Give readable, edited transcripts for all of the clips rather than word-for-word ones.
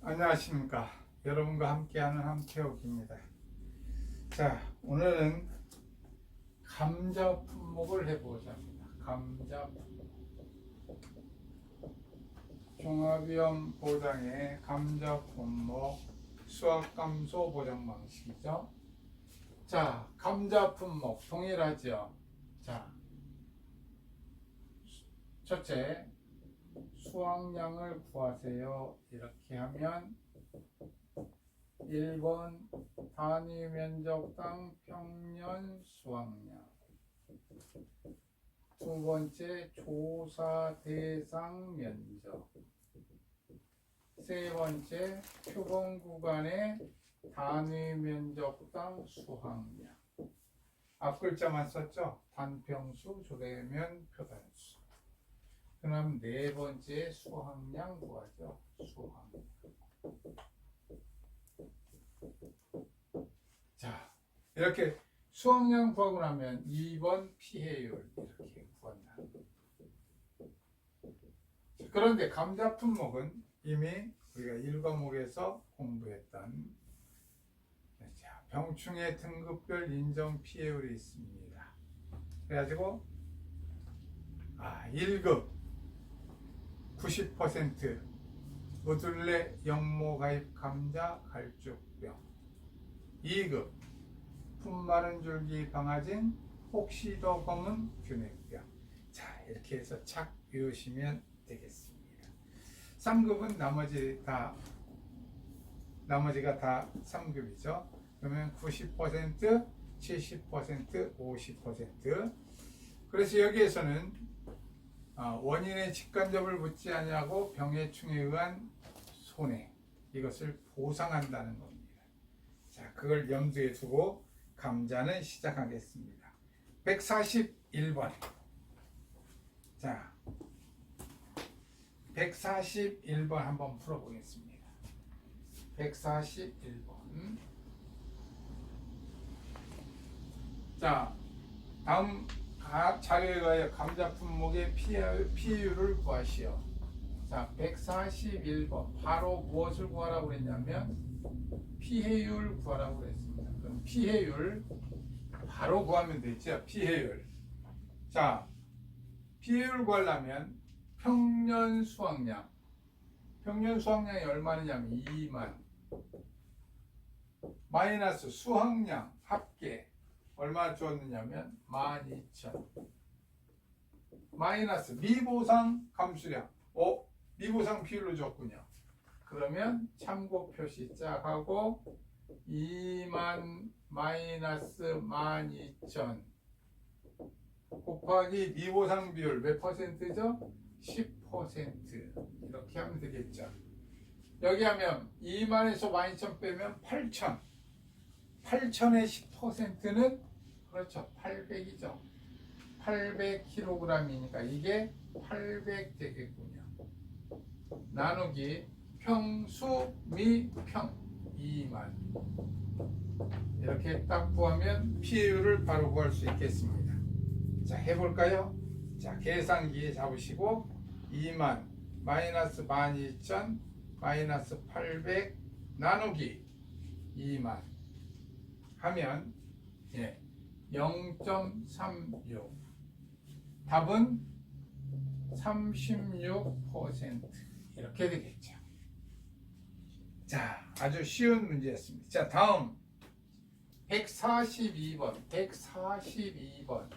안녕하십니까. 여러분과 함께하는 함태욱입니다. 자, 오늘은 감자 품목을 해보고자 합니다. 감자 품목. 종합위험 보장의 감자 품목 수확감소 보장 방식이죠. 자, 감자 품목 동일하죠. 자, 첫째, 수확량을 구하세요. 이렇게 하면 1번 단위 면적당 평년 수확량, 두 번째 조사 대상 면적, 세 번째 표본 구간의 단위 면적당 수확량. 앞 글자만 썼죠. 단평수, 조대면, 표단수. 그럼 네 번째 수확량 구하죠. 수확량. 자, 이렇게 수확량 구하고 나면 2번 피해율 이렇게 구한다. 그런데 감자 품목은 이미 우리가 1과목에서 공부했던 병충해 등급별 인정 피해율이 있습니다. 그래가지고 1급 90% 무둘레 영모가입 감자 갈쭉병, 2급 품 마른 줄기 방아진 혹시더 검은 균핵병. 자, 이렇게 해서 착 외우시면 되겠습니다. 3급은 나머지가 다 3급이죠. 그러면 90%, 70%, 50%. 그래서 여기에서는 원인의 직간접을 묻지 아니하고 병해충에 의한 손해, 이것을 보상한다는 겁니다. 자, 그걸 염두에 두고 감자는 시작하겠습니다. 141번. 자, 141번 한번 풀어보겠습니다. 141번. 자, 다음 자료에 의하여 감자 품목의 피해율을 구하시오. 자, 141번. 바로 무엇을 구하라고 그랬냐면 피해율 구하라고 그랬습니다. 그럼 피해율 바로 구하면 되죠. 피해율. 자, 피해율 구하려면 평년 수확량. 평년 수확량이 얼마냐면 2만. 마이너스 수확량 합계. 얼마 주었느냐면 12,000. 마이너스 미보상 감수량. 미보상 비율로 줬군요. 그러면 참고 표시 짝 하고 2만 마이너스 12,000 곱하기 미보상 비율 몇 퍼센트죠? 10%. 이렇게 하면 되겠죠. 여기 하면 2만에서 12,000 빼면 8,000. 8,000의 10%는 그렇죠. 800이죠. 800kg이니까 이게 800 되겠군요. 나누기 평수 미평 2만. 이렇게 딱 구하면 피해율을 바로 구할 수 있겠습니다. 자, 해볼까요? 자, 계산기에 잡으시고 2만 마이너스 12,000 마이너스 800 나누기 2만 하면 0.36. 답은 36% 이렇게 되겠죠. 자, 아주 쉬운 문제였습니다. 자, 다음 142번. 142번.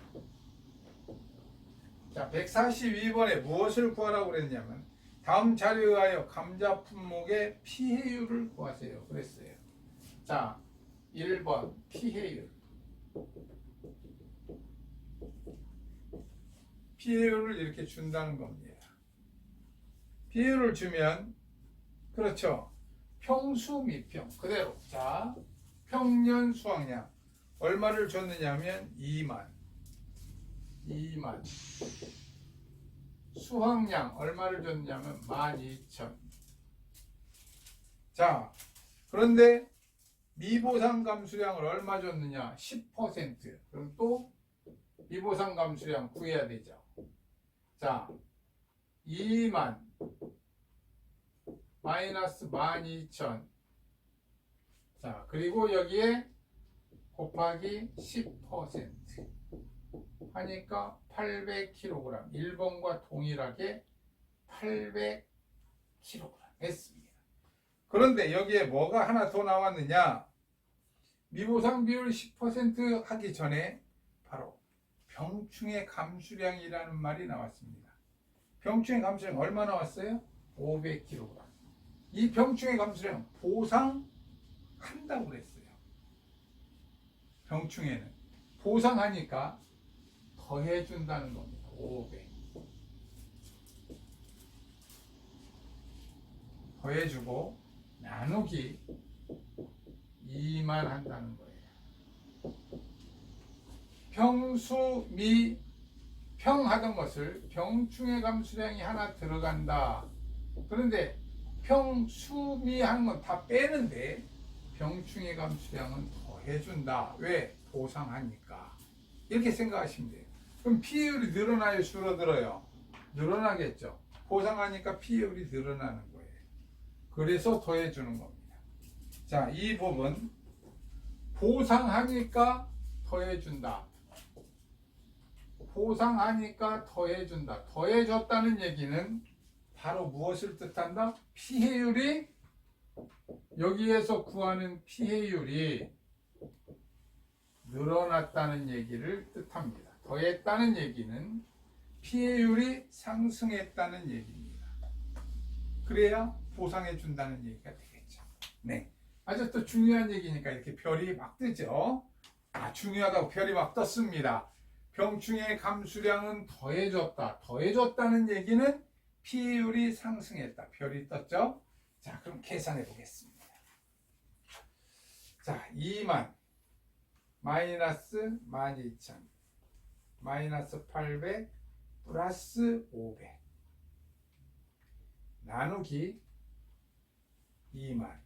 자, 142번에 무엇을 구하라고 그랬냐면 다음 자료에 의하여 감자 품목의 피해율을 구하세요. 그랬어요. 자, 1번 피해율. 피해율을 이렇게 준다는 겁니다. 피해율을 주면 그렇죠. 평수 미평 그대로. 자, 평년 수확량 얼마를 줬느냐면 2만. 수확량 얼마를 줬냐면 12,000. 자, 그런데 미보상 감수량을 얼마 줬느냐? 10%. 그럼 또 미보상 감수량 구해야 되죠. 자, 2만 마이너스 12,000. 자, 그리고 여기에 곱하기 10% 하니까 800kg. 1번과 동일하게 800kg 했습니다. 그런데 여기에 뭐가 하나 더 나왔느냐? 미보상 비율 10% 하기 전에 바로 병충해 감수량이라는 말이 나왔습니다. 병충해 감수량 얼마 나왔어요? 500kg. 이 병충해 감수량 보상한다고 그랬어요. 병충해는 보상하니까 더해준다는 겁니다. 500 더해주고 나누기 2만 한다는 거예요. 평수미 평하던 것을 병충해 감수량이 하나 들어간다. 그런데 평수미 하는 건 다 빼는데 병충해 감수량은 더해준다. 왜? 보상하니까. 이렇게 생각하시면 돼요. 그럼 피해율이 늘어나요? 줄어들어요? 늘어나겠죠. 보상하니까 피해율이 늘어나는 거예요. 그래서 더해주는 겁니다. 자, 이 부분 보상하니까 더해준다. 보상하니까 더해준다. 더해줬다는 얘기는 바로 무엇을 뜻한다? 피해율이 여기에서 구하는 피해율이 늘어났다는 얘기를 뜻합니다. 더했다는 얘기는 피해율이 상승했다는 얘기입니다. 그래야 보상해 준다는 얘기가 되겠죠. 네, 아주 또 중요한 얘기니까 이렇게 별이 막 뜨죠. 중요하다고 별이 막 떴습니다. 병충해 감수량은 더해졌다. 더해졌다는 얘기는 피해율이 상승했다. 별이 떴죠. 자, 그럼 계산해 보겠습니다. 자, 2만 마이너스 12,000 마이너스 800 플러스 500 나누기 2만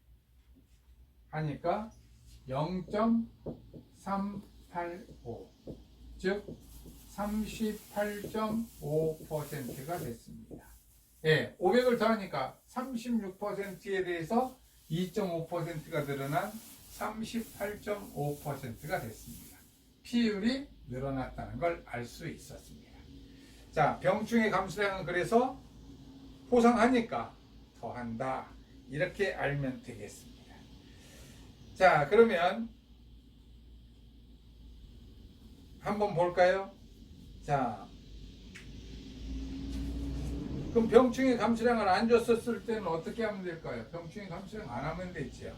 하니까 0.385 즉 38.5%가 됐습니다. 예, 500을 더하니까 36%에 대해서 2.5%가 늘어난 38.5%가 됐습니다. 피율이 늘어났다는 걸 알 수 있었습니다. 자, 병충해 감수량은 그래서 보상하니까 더한다. 이렇게 알면 되겠습니다. 자, 그러면 한번 볼까요? 자, 그럼 병충해 감수량을 안 줬었을 때는 어떻게 하면 될까요? 병충해 감수량 안 하면 되죠.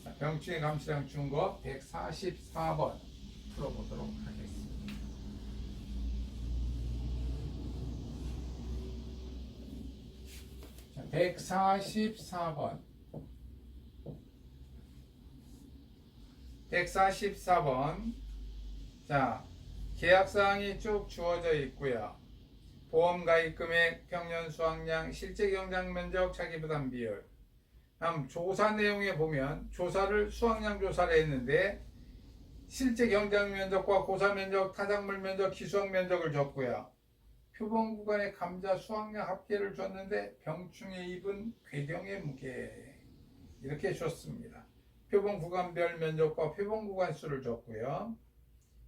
자, 병충해 감수량 준 거 144번 풀어보도록 하겠습니다. 자, 144번 144번 자, 계약사항이 쭉 주어져 있고요. 보험 가입 금액, 평년 수확량, 실제 경작 면적, 자기 부담 비율. 다음 조사 내용에 보면 조사를 수확량 조사를 했는데 실제 경작 면적과 고사 면적, 타작물 면적, 기수학 면적을 줬고요. 표본 구간의 감자 수확량 합계를 줬는데 병충해 입은 궤경의 무게 이렇게 줬습니다. 표본 구간별 면적과 표본 구간 수를 줬고요.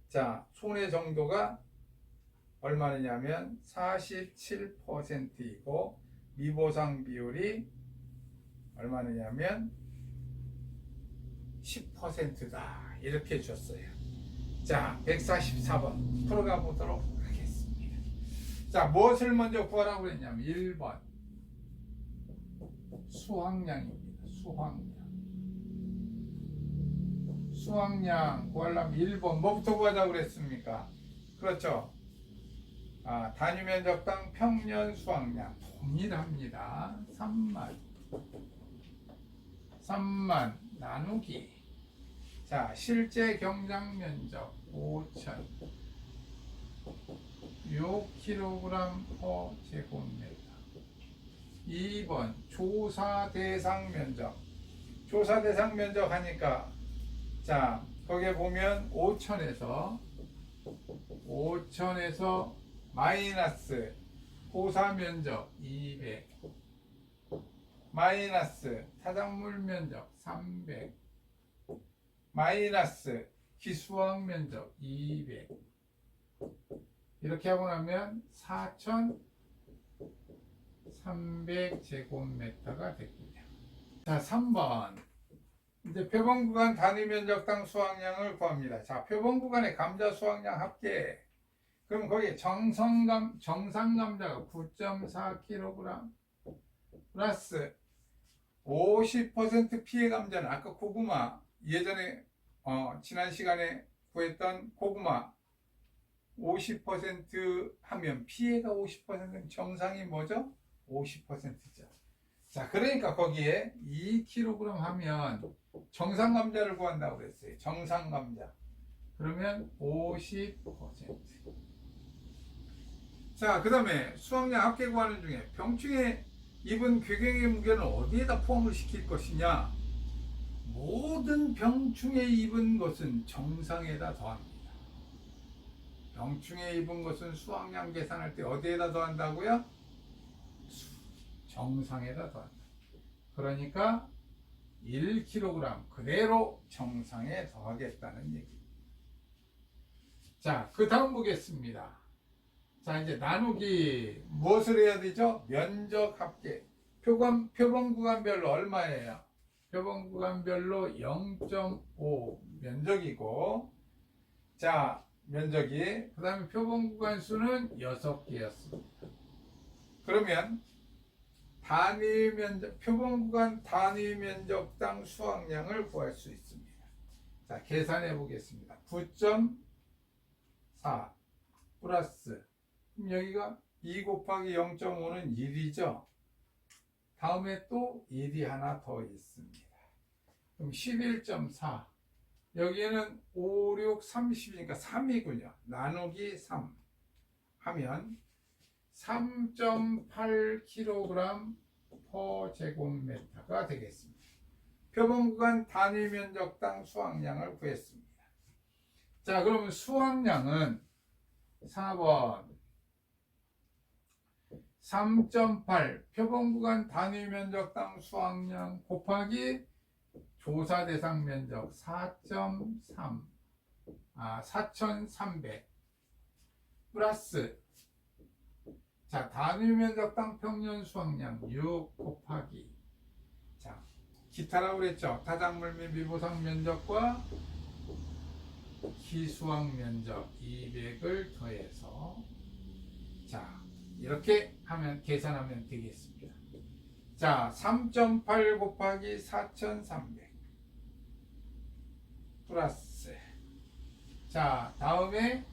자, 손해 정도가 얼마냐면 47%이고 미보상 비율이 얼마냐면 10%다. 이렇게 줬어요. 자, 144번 풀어가 보도록 하겠습니다. 자, 무엇을 먼저 구하라고 그랬냐면 1번 수확량입니다. 수확량 구하려면 1번 뭐부터 구하자고 그랬습니까? 그렇죠. 단위 면적당 평년 수확량 동일합니다. 3만 나누기 자, 실제 경작 면적 5,000 6kg/제곱미터. 2번 조사 대상 면적. 조사 대상 면적 하니까 자, 거기에 보면 5,000에서 마이너스 고사 면적 200 마이너스 타작물 면적 300 마이너스 기수학 면적 200 이렇게 하고 나면 4300제곱미터가 됐군요. 자, 3번 이제 표본 구간 단위 면적당 수확량을 구합니다. 자, 표본 구간의 감자 수확량 합계. 그럼 거기에 정상 감자가 9.4kg 플러스 50% 피해 감자는 아까 고구마 예전에 지난 시간에 구했던 고구마 50% 하면 피해가 50%는 정상이 뭐죠? 50%죠. 자, 그러니까 거기에 2kg 하면 정상 감자를 구한다고 그랬어요. 정상 감자. 그러면 50%. 자, 그 다음에 수확량 합계 구하는 중에 병충해 입은 괴경의 무게는 어디에다 포함을 시킬 것이냐? 모든 병충해 입은 것은 정상에다 더합니다. 병충해 입은 것은 수확량 계산할 때 어디에다 더한다고요? 정상에다 더한다. 그러니까 1kg 그대로 정상에 더하겠다는 얘기입니다. 자, 그 다음 보겠습니다. 자, 이제 나누기 무엇을 해야 되죠? 면적 합계. 표본 구간별로 얼마예요? 표본 구간별로 0.5 면적이고, 자, 면적이 그 다음에 표본 구간 수는 6개였습니다. 그러면 단위 면적, 표본 구간 단위 면적당 수확량을 구할 수 있습니다. 자, 계산해 보겠습니다. 9.4 플러스, 그럼 여기가 2 곱하기 0.5는 1이죠. 다음에 또 1이 하나 더 있습니다. 그럼 11.4. 여기에는 5, 6, 30이니까 3이군요. 나누기 3 하면 3.8kg per 제곱미터가 되겠습니다. 표본 구간 단위 면적당 수확량을 구했습니다. 자, 그러면 수확량은 4번 3.8 표본 구간 단위 면적당 수확량 곱하기 조사 대상 면적 4.3 4,300 플러스, 자, 단위 면적당 평년 수확량 6 곱하기, 자, 기타라고 그랬죠. 타작물 및 미보상 면적과 기수학 면적 200을 더해서, 자, 이렇게 하면 계산하면 되겠습니다. 자, 3.8 곱하기 4,300 플러스, 자, 다음에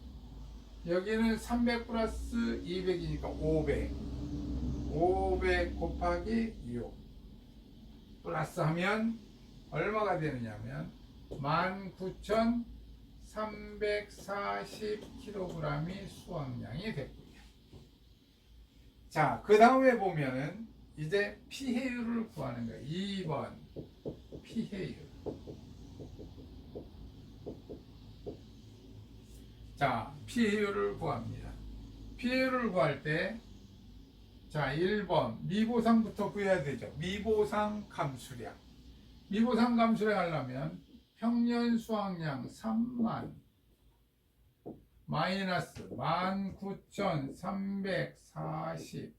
여기는 300 플러스 200이니까 500 곱하기 6 플러스 하면 얼마가 되느냐면 19,340kg이 수확량이 됐고요. 자, 그 다음에 보면은 이제 피해율을 구하는 거예요. 2번 피해율. 자, 피해율을 구합니다. 피해율을 구할 때, 자, 1번 미보상부터 구해야 되죠. 미보상 감수량. 미보상 감수량 하려면 평년 수확량 3만 마이너스 19,340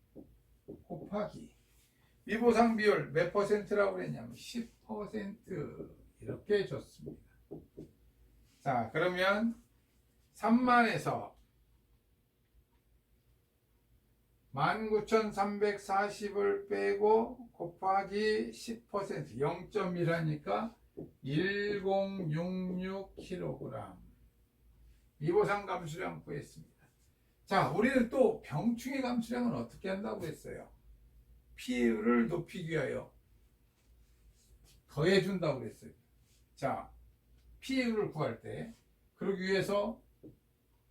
곱하기 미보상 비율 몇 퍼센트라고 그랬냐면 10% 이렇게 줬습니다. 자, 그러면 3만에서 19,340을 빼고 곱하기 10% 0.1하니까 1066kg 미보상 감수량 구했습니다. 자, 우리는 또 병충해 감수량은 어떻게 한다고 했어요? 피해율을 높이기 위하여 더해준다고 했어요. 자, 피해율을 구할 때 그러기 위해서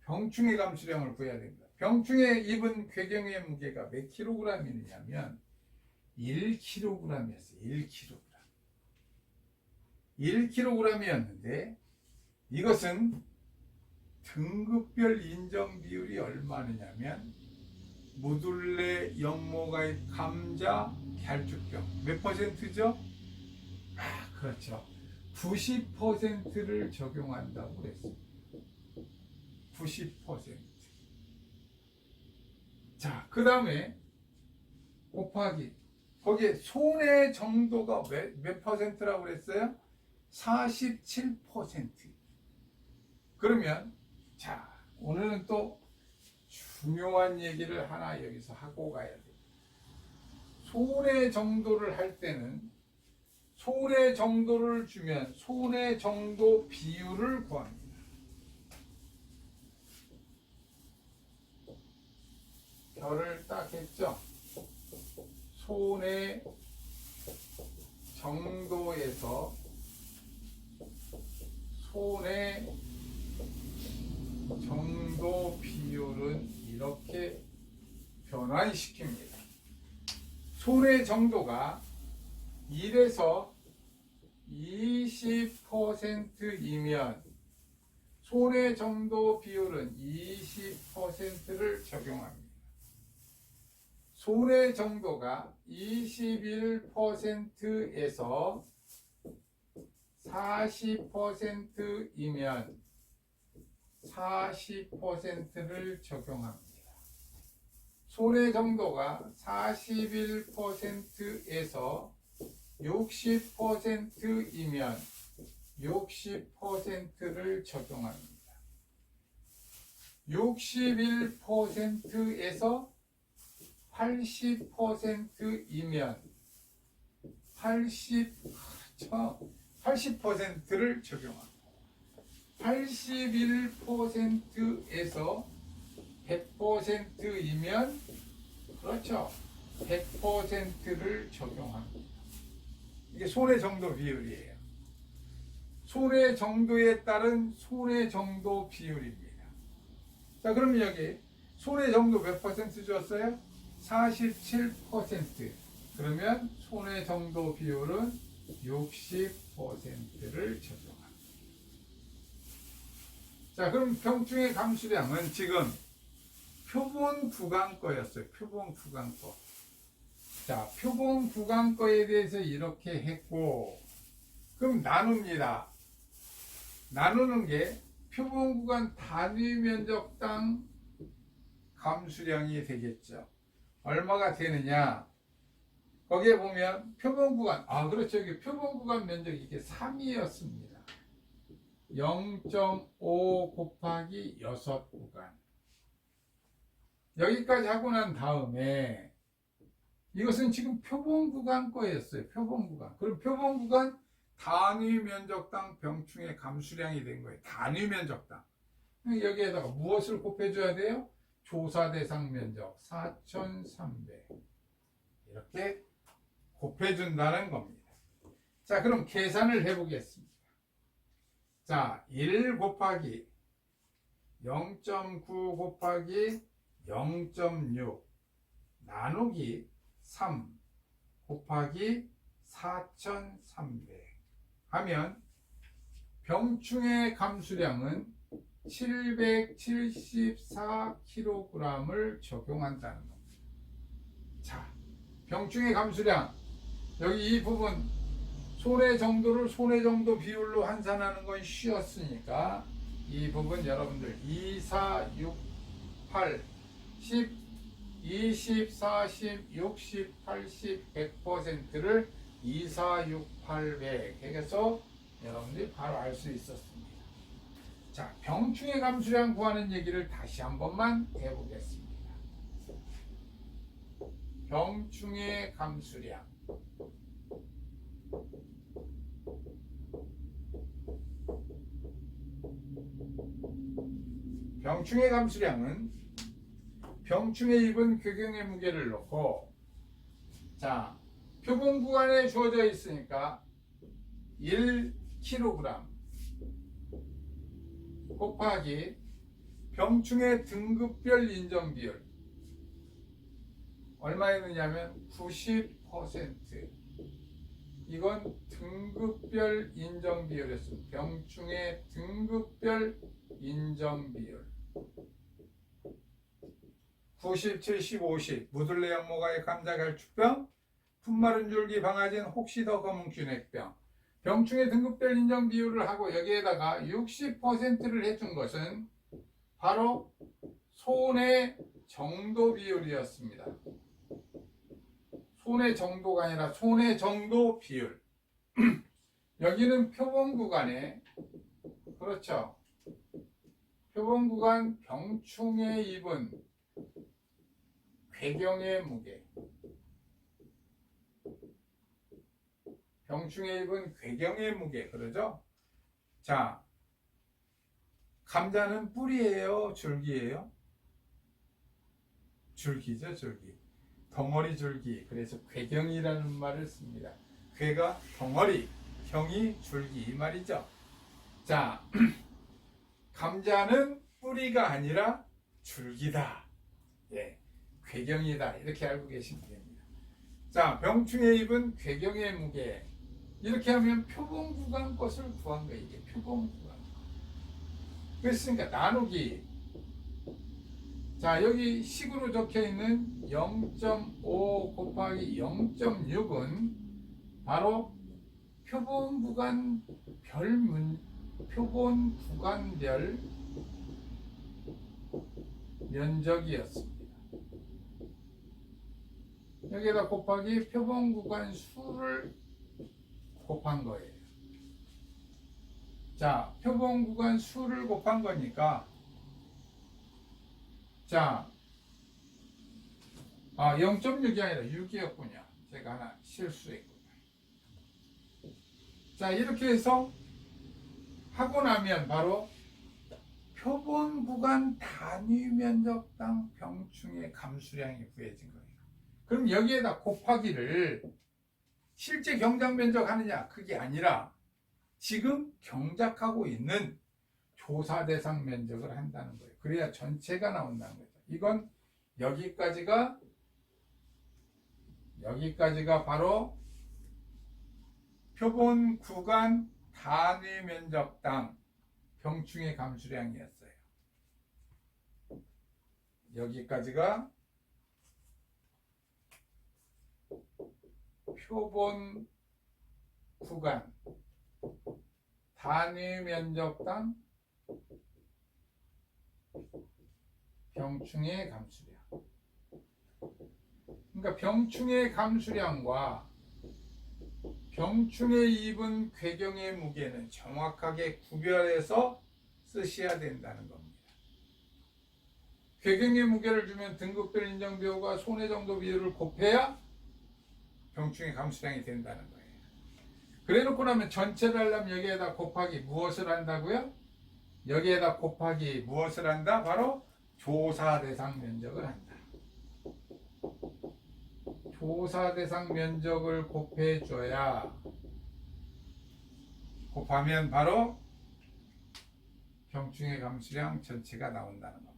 병충해 감수량을 구해야 됩니다. 병충해 입은 괴경의 무게가 몇 킬로그램이냐면 1kg이었어요. 1kg. 1kg이었는데 이것은 등급별 인정 비율이 얼마느냐면 무둘레, 영모가입, 감자, 갸륵병 몇 퍼센트죠? 그렇죠. 90%를 적용한다고 그랬습니다. 90%. 자, 그 다음에 곱하기 거기에 손해 정도가 몇 퍼센트라고 그랬어요? 47%. 그러면 자, 오늘은 또 중요한 얘기를 하나 여기서 하고 가야 돼요. 손해 정도를 할 때는 손해 정도를 주면 손해 정도 비율을 구합니다. 별을 딱 했죠. 손해 정도에서 손해 정도 비율은 이렇게 변환시킵니다. 손해 정도가 1에서 20%이면 손해 정도 비율은 20%를 적용합니다. 손해 정도가 21%에서 40%이면 40%를 적용합니다. 손해 정도가 41%에서 60%이면 60%를 적용합니다. 61%에서 80%이면 80%를 적용합니다. 81%에서 100%이면 그렇죠. 100%를 적용합니다. 이게 손해 정도 비율이에요. 손해 정도에 따른 손해 정도 비율입니다. 자, 그럼 여기 손해 정도 몇 퍼센트 줬어요? 47%. 그러면 손해 정도 비율은 60%를 적용합니다. 자, 그럼 병충해 감수량은 지금 표본 구간 거였어요. 표본 구간 거. 자, 표본 구간 거에 대해서 이렇게 했고, 그럼 나눕니다. 나누는 게 표본 구간 단위 면적당 감수량이 되겠죠. 얼마가 되느냐? 거기에 보면 표본 구간, 그렇죠. 이게 표본 구간 면적이 이게 3이었습니다. 0.5 곱하기 6구간. 여기까지 하고 난 다음에 이것은 지금 표본 구간 거였어요. 표본 구간. 그럼 표본 구간 단위 면적당 병충해 감수량이 된 거예요. 단위 면적당. 여기에다가 무엇을 곱해줘야 돼요? 조사 대상 면적 4,300. 이렇게 곱해준다는 겁니다. 자, 그럼 계산을 해보겠습니다. 자, 1 곱하기 0.9 곱하기 0.6 나누기 3 곱하기 4,300 하면 병충해 감수량은 774kg을 적용한다는 겁니다. 자, 병충해 감수량 여기 이 부분 손해 정도를 손해 정도 비율로 환산하는 건 쉬웠으니까 이 부분 여러분들 2, 4, 6, 8, 10, 20, 40, 60, 80, 100%를 2, 4, 6, 8, 100 해서 여러분들이 바로 알 수 있었습니다. 자, 병충해 감수량 구하는 얘기를 다시 한 번만 해보겠습니다. 병충해 감수량 병충해 감수량은 병충해 입은 교경의 무게를 놓고 자, 표본 구간에 주어져 있으니까 1kg 곱하기 병충해 등급별 인정 비율 얼마였느냐면 90%. 이건 등급별 인정 비율이었습니다. 병충해 등급별 인정 비율 90, 70, 50 무들레 영모가의 감자 갈축병, 풋마른 줄기 방아진 혹시더 검은균액병. 병충해 등급별 인정 비율을 하고 여기에다가 60%를 해준 것은 바로 손해 정도 비율이었습니다. 손해 정도가 아니라 손해 정도 비율. 여기는 표본 구간에, 그렇죠, 표본 구간 병충해 입은 궤경의 무게, 병충해 입은 궤경의 무게, 그러죠? 자, 감자는 뿌리예요, 줄기예요? 줄기죠, 줄기. 덩어리 줄기. 그래서 궤경이라는 말을 씁니다. 궤가 덩어리, 경이 줄기, 이 말이죠. 자, 감자는 뿌리가 아니라 줄기다. 예, 궤경이다. 이렇게 알고 계시면 됩니다. 자, 병충해 입은 궤경의 무게. 이렇게 하면 표본 구간 것을 구한 거예요. 이게 표본 구간. 그랬으니까 나누기. 자, 여기 식으로 적혀 있는 0.5 곱하기 0.6은 바로 표본 구간별 면적이었습니다. 여기에다 곱하기 표본 구간 수를 곱한 거예요. 자, 표본 구간 수를 곱한 거니까, 자, 0.6이 아니라 6이었군요. 제가 하나 실수했군요. 자, 이렇게 해서 하고 나면 바로 표본 구간 단위 면적당 병충해 감수량이 구해진 거예요. 그럼 여기에다 곱하기를 실제 경작 면적 하느냐, 그게 아니라 지금 경작하고 있는 조사 대상 면적을 한다는 거예요. 그래야 전체가 나온다는 거죠. 이건 여기까지가 바로 표본 구간 단위 면적당 병충해 감수량이었어요. 여기까지가 표본 구간 단위 면적당 병충해 감수량. 그러니까 병충해 감수량과 병충해 입은 궤경의 무게는 정확하게 구별해서 쓰셔야 된다는 겁니다. 궤경의 무게를 주면 등급별 인정 비율과 손해 정도 비율을 곱해야 병충해 감수량이 된다는 거예요. 그래 놓고 나면 전체를 하려면 여기에다 곱하기 무엇을 한다고요? 여기에다 곱하기 무엇을 한다? 바로 조사 대상 면적을 한다. 조사 대상 면적을 곱해줘야, 곱하면 바로 병충해 감수량 전체가 나온다는 겁니다.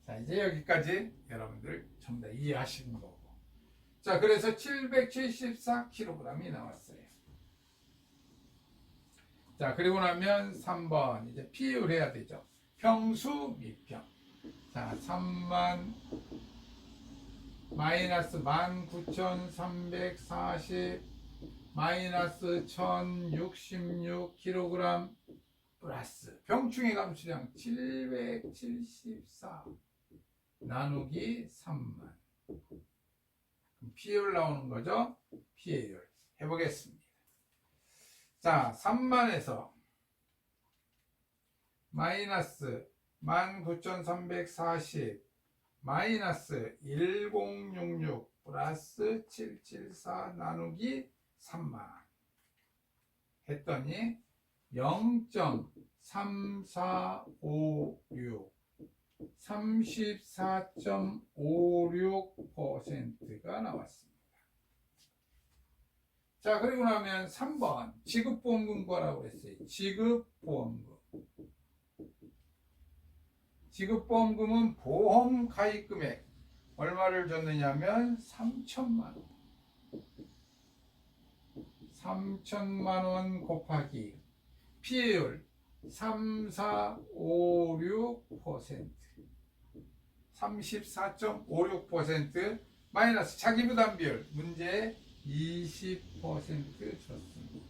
자, 이제 여기까지 여러분들 전부 다 이해하시는 거고. 자, 그래서 774kg이 나왔어요. 자, 그리고 나면 3번 이제 비율해야 되죠. 평수 미평. 자, 3만 마이너스 19,340 마이너스 1,066kg 플러스 병충해 감수량 774 나누기 3만. 비율 나오는 거죠. 비율 해보겠습니다. 자, 3만에서 마이너스 19,340 마이너스 1066 플러스 774 나누기 3만 했더니 0.3456 34.56%가 나왔습니다. 자, 그리고 나면 3번 지급보험금 구하라고 했어요. 지급보험금. 지급보험금은 보험 가입금액 얼마를 줬느냐면 3천만 원. 3천만 원 곱하기 피해율 3456%. 34.56% 마이너스 자기부담 비율 문제 20% 줬습니다.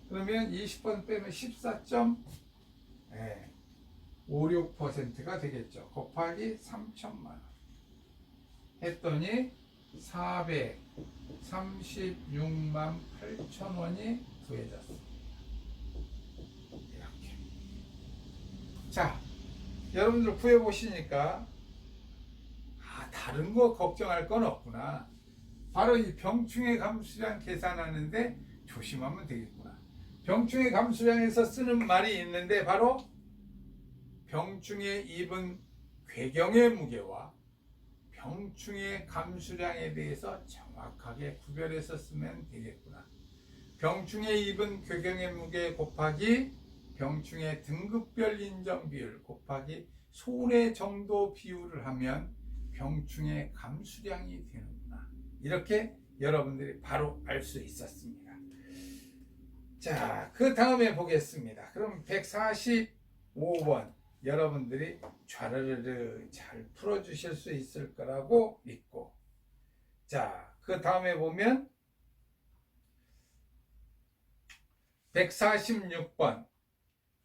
그러면 20% 빼면 14.56%가 되겠죠. 곱하기 3천만 원 했더니 436만 8천 원이 더해졌습니다. 이렇게. 자, 여러분들 구해 보시니까 다른 거 걱정할 건 없구나. 바로 이 병충해 감수량 계산하는데 조심하면 되겠구나. 병충해 감수량에서 쓰는 말이 있는데 바로 병충해 입은 궤경의 무게와 병충해 감수량에 대해서 정확하게 구별해서 쓰면 되겠구나. 병충해 입은 궤경의 무게 곱하기 병충해 등급별 인정 비율 곱하기 손해 정도 비율을 하면 병충해 감수량이 되는구나. 이렇게 여러분들이 바로 알 수 있었습니다. 자, 그 다음에 보겠습니다. 그럼 145번 여러분들이 좌르르르 잘 풀어주실 수 있을 거라고 믿고, 자, 그 다음에 보면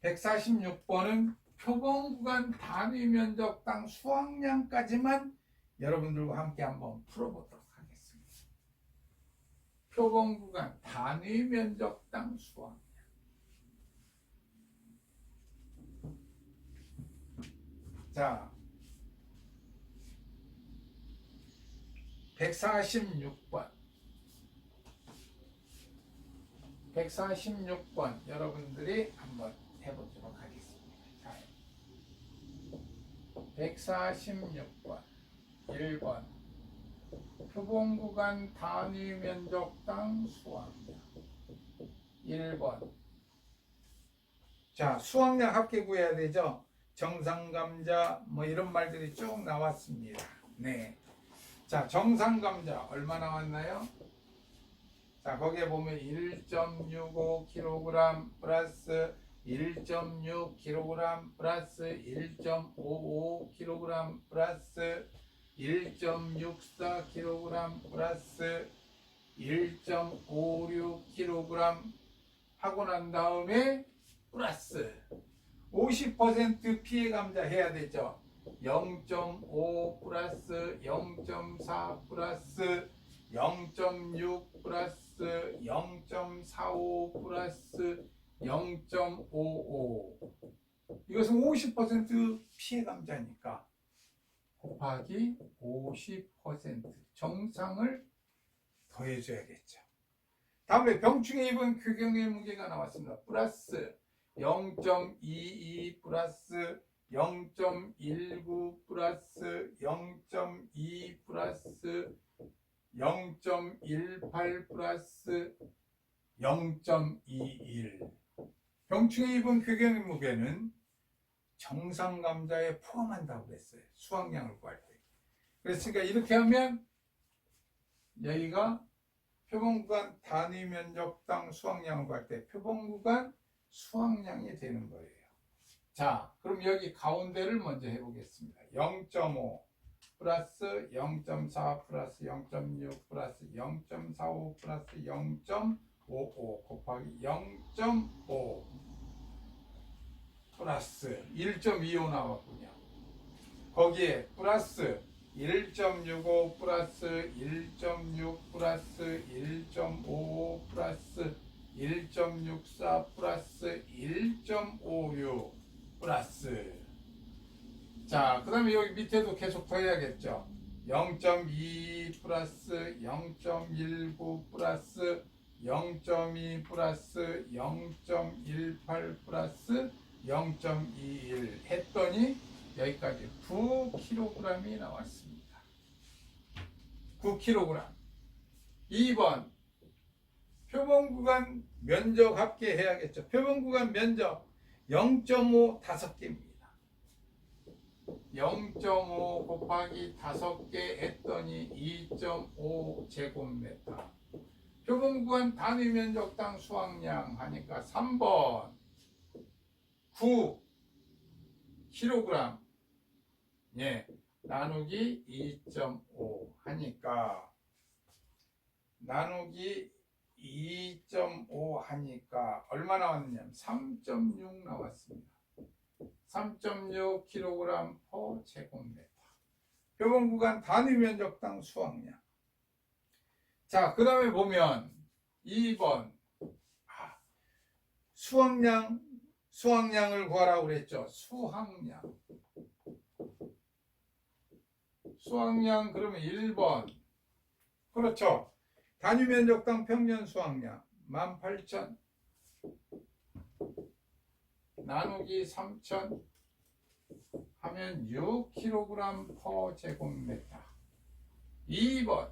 146번은 표본구간 단위 면적당 수확량까지만 여러분들과 함께 한번 풀어보도록 하겠습니다. 표본구간 단위 면적당 수확량. 자, 146번 여러분들이 한번 해보도록 하겠습니다. 자, 146번 1번 표본구간 단위 면적당 수확량 1번. 자, 수확량 합계 구해야 되죠. 정상감자 뭐 이런 말들이 쭉 나왔습니다. 네. 자, 정상감자 얼마 나왔나요? 자, 거기에 보면 1.65kg 플러스 1.6kg 플러스 1.55kg 플러스 1.64kg 플러스 1.56kg 하고 난 다음에 플러스 50% 피해 감자 해야 되죠. 0.5 플러스 0.4 플러스 0.6 플러스 0.45 플러스 0.55 이것은 50% 피해 감자니까 곱하기 50% 정상을 더해줘야겠죠. 다음에 병충해 입은 궤경의 무게가 나왔습니다. 플러스 0.22 플러스 0.19 플러스 0.2 플러스 0.18 플러스 0.21 병충해 입은 궤경의 무게는 정상 감자에 포함한다고 그랬어요. 수확량을 구할 때. 그랬으니까 이렇게 하면 여기가 표본구간 단위 면적당 수확량을 구할 때 표본구간 수확량이 되는 거예요. 자, 그럼 여기 가운데를 먼저 해보겠습니다. 0.5 플러스 0.4 플러스 0.6 플러스 0.45 플러스 0.55 곱하기 0.5 플러스 1.25 나왔군요. 거기에 플러스 1.65 플러스 1.6 플러스 1.55 플러스 1.64 플러스 1.56 플러스 자, 그 다음에 여기 밑에도 계속 더해야겠죠. 0.2 플러스 0.19 플러스 0.2 플러스 0.18 플러스 0.21 했더니 여기까지 9kg이 나왔습니다. 9kg. 2번 표본구간 면적 합계 해야겠죠. 표본구간 면적 0.5 5개입니다. 0.5 곱하기 5개 했더니 2.5 제곱미터. 표본구간 단위 면적당 수확량 하니까 3번 9kg 예, 나누기 2.5 하니까 나누기 2.5 하니까 얼마 나왔느냐? 3.6 나왔습니다. 3.6kg per 제곱미터. 표본 구간 단위 면적당 수확량. 자, 그 다음에 보면 2번 수확량을 구하라고 그랬죠. 수확량 그러면 1번 그렇죠. 단위 면적당 평년 수확량 18,000 나누기 3,000 하면 6kg per 제곱미터. 2번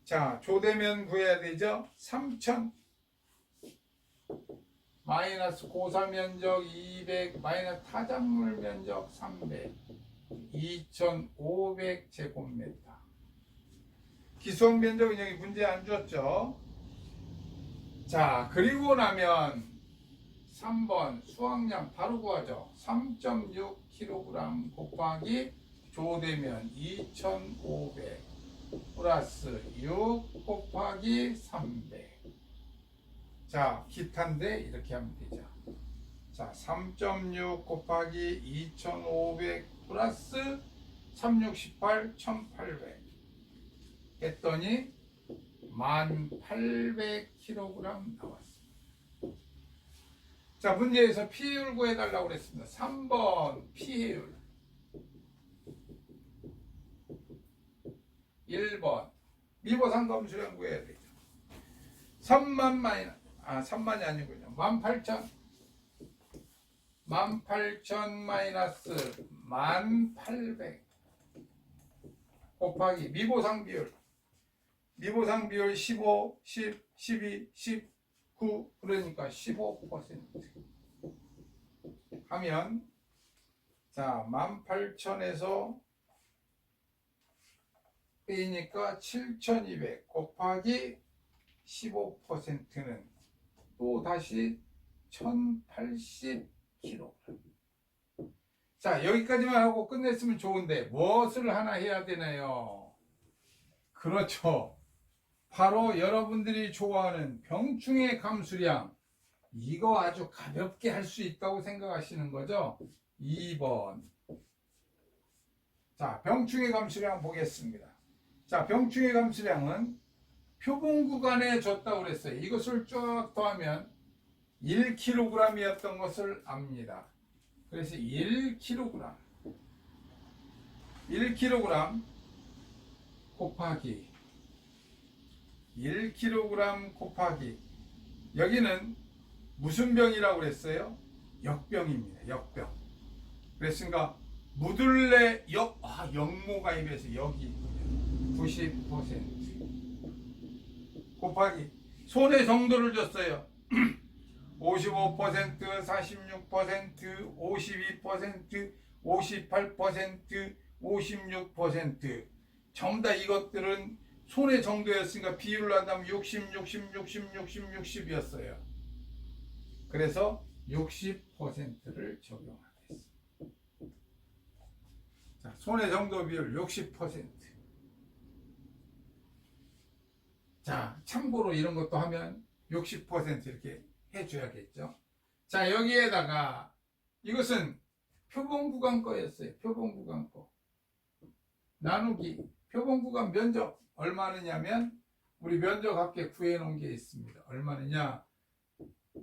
자, 조대면 구해야 되죠. 3,000 마이너스 고사 면적 200 마이너스 타작물 면적 300 2,500 제곱미터. 기수학 면적은 여기 문제 안 줬죠. 자, 그리고 나면 3번 수확량 바로 구하죠. 3.6kg 곱하기 조대면 2,500 플러스 6 곱하기 300. 자, 기타인데 이렇게 하면 되죠. 자, 3.6 곱하기 2,500 플러스 368 1,800 했더니 1,800kg 나왔습니다. 자, 문제에서 피해율 구해달라고 그랬습니다. 3번 피해율 1번 미보상 검수량 구해야 되죠. 3만이 아니군요. 18,000 마이너스 1,800 곱하기 미보상 비율 15, 10, 12, 19 그러니까 15% 하면 자 18,000에서 빼니까 7,200 곱하기 15%는 또 다시 1,080kg. 자, 여기까지만 하고 끝냈으면 좋은데 무엇을 하나 해야 되나요? 그렇죠. 바로 여러분들이 좋아하는 병충해 감수량. 이거 아주 가볍게 할 수 있다고 생각하시는 거죠? 2번. 자, 병충해 감수량 보겠습니다. 자, 병충해 감수량은 표본 구간에 줬다고 그랬어요. 이것을 쭉 더하면 1kg이었던 것을 압니다. 그래서 1kg 곱하기 1kg 곱하기 여기는 무슨 병이라고 그랬어요? 역병입니다. 역병. 그랬으니까 무들레 역모가입해서 여기 90% 곱하기 손의 정도를 줬어요. 55%, 46%, 52%, 58%, 56% 전부 다 이것들은 손의 정도였으니까 비율로 한다면 60, 60, 60, 60, 60이었어요. 그래서 60%를 적용하겠습니다. 자, 손의 정도 비율 60%. 자, 참고로 이런 것도 하면 60% 이렇게 해줘야겠죠. 자, 여기에다가 이것은 표본 구간 거였어요. 표본 구간 거. 나누기 표본 구간 면적 얼마느냐면 우리 면적 합계 구해 놓은 게 있습니다. 얼마느냐?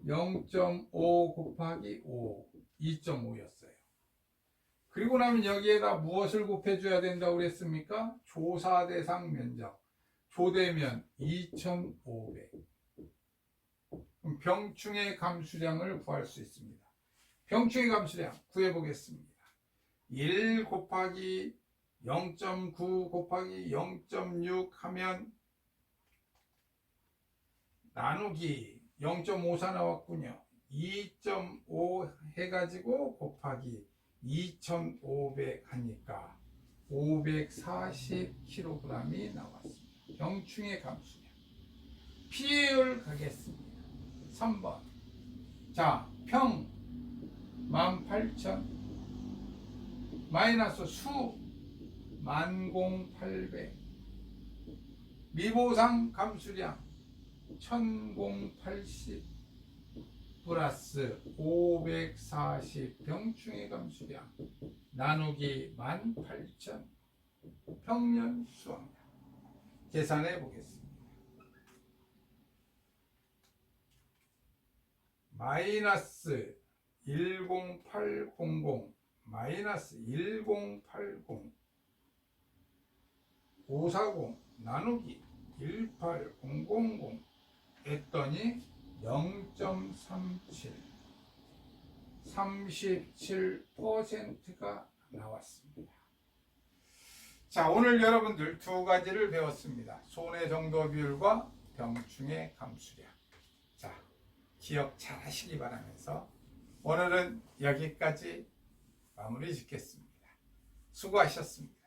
0.5 곱하기 5, 2.5였어요. 그리고 나면 여기에다 무엇을 곱해줘야 된다고 그랬습니까? 조사 대상 면적. 조대면 2,500. 그럼 병충해 감수량을 구할 수 있습니다. 병충해 감수량 구해보겠습니다. 1 곱하기 0.9 곱하기 0.6 하면 나누기 0.54 나왔군요. 2.5 해가지고 곱하기 2,500 하니까 540kg이 나왔습니다. 병충해 감수량. 피해율 가겠습니다. 3번. 자, 평 18,000 마이너스 수 만공800 미보상 감수량 1080 플러스 540 병충해 감수량 나누기 18,000 평년 수확량 계산해 보겠습니다. 마이너스 10800 마이너스 1080 540 나누기 18000 했더니 0.37 37%가 나왔습니다. 자, 오늘 여러분들 두 가지를 배웠습니다. 손해 정도 비율과 병충해 감수량. 자, 기억 잘 하시기 바라면서 오늘은 여기까지 마무리 짓겠습니다. 수고하셨습니다.